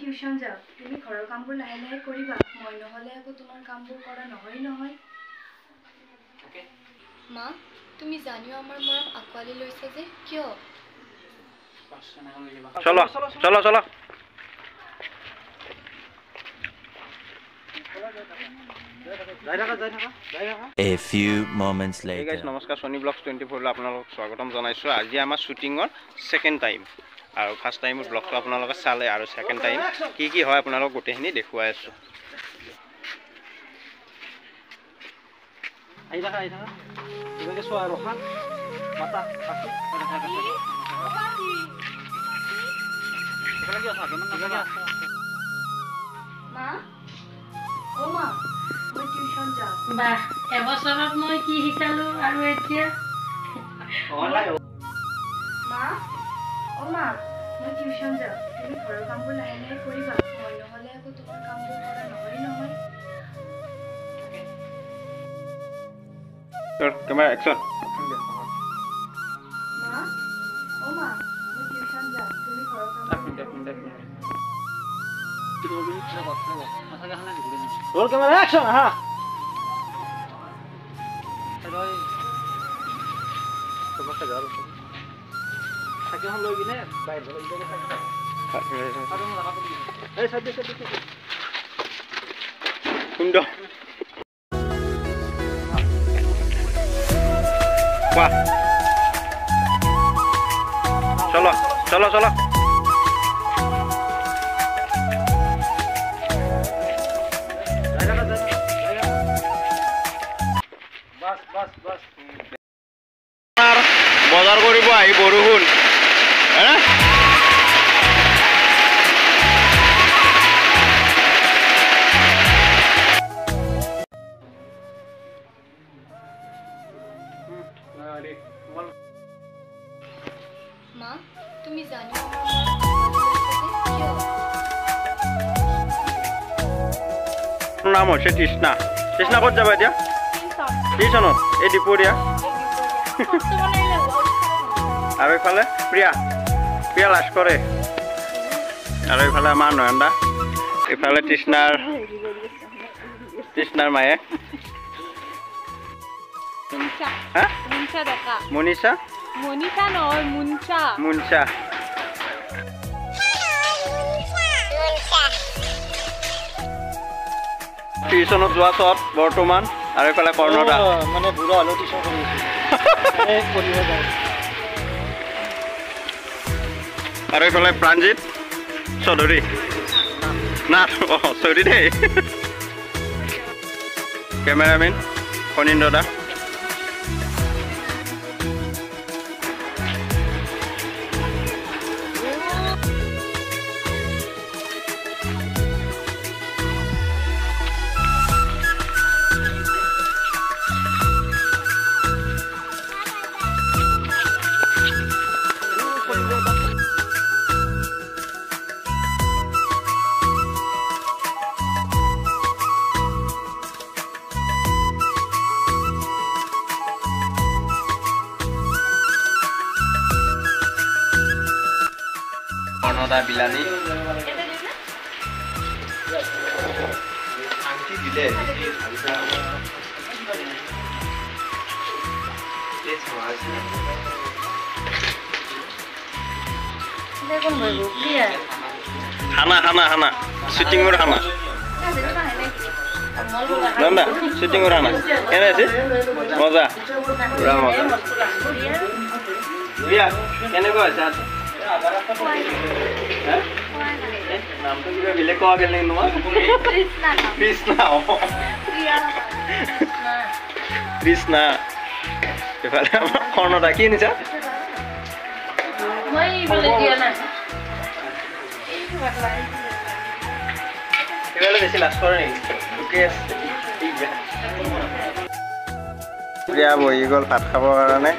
Tuition যাওঁ তুমি ঘৰৰ কামবোৰ লাহে লাহে কৰিবা মই নহলে আকৌ তোমাৰ কামবোৰ কৰা নহয় মা তুমি জানিও আমাৰ মৰম আকোৱালি লৈছা যে কিয় চলো চলো চলো A few moments later. Hey guys, namaskar. Sony Vlogs 24 লৈ আপোনালোকক স্বাগতম জনাইছো। আজি আমাৰ শুটিংৰ সেকেন্ড টাইম আৰু ফাৰ্স্ট টাইমৰ ব্লগটো আপোনালোকে চালে আৰু সেকেন্ড টাইম কি হয় আপোনালোকক গোটেইখিনি দেখুৱাই আছো। আই থাকা তুমি সোয়া ৰখা মাতা কাকি মা ও মা মই টিউশন যাওঁ বা এবছৰত মই কি শিকালো আৰু এতিয়া মা ও মা মই টিউশন যাওঁ তুমি ঘৰৰ কামবোৰ লাহে লাহে কৰিবা মই নহলে আকৌ তোমাৰ কামবোৰ কৰা নহয় Camera action. মা ও মা মই টিউশন যাওঁ তুমি ঘৰৰ কামবোৰ रोल कैमरा एक्शन हां रोय समस्त घर থাকে हम लोग ने बाहर बोल दे ए सद्य সুন্দর বাহ চলো চলো চলো बस বজাৰ কৰিব আহি বৰষুণ মা তুমি জানিও আমাৰ মৰম নাম হৈছে তৃষ্ণা তৃষ্ণা ক'ত যাবা এতিয়া টিউশনত এই দুপৰীয়া আৰু এইফালে প্ৰিয়া লাজ কৰে আৰু এইফালে আমাৰ নয়নদা এইফালে তৃষ্ণাৰ মায়ে মনীষা নহয় মুনচা টিউশনত যোৱা চত বৰ্তমান আৰু এইফালে কৰ্ণদা মানে বুঢ়া হলো টিউশন কৰি আছে কৰিব যায় আৰু এইফালে প্ৰাঞ্জিত চৌধুৰী না চৌধুৰী দেই কেমেৰামেন ফণীন্দ্ৰ দা কৰ্ণদা বিলানী আংটি দিলে খানা শুটিংৰ খানা জানা শুটিংৰ খানা কেনে আছে মজা পুৰা মজা প্ৰিয়া কেনেকুৱা আছে নামটো কিবা বেলেগ কোৱা গেল নেকি তোমাৰ কৃষ্ণা এইফালে আমাৰ কৰ্ণদা কি আনিছা এইফালে বেছি লাজ কৰে নেকি প্ৰিয়া বহি গ'ল ভাত খাবৰ কাৰণে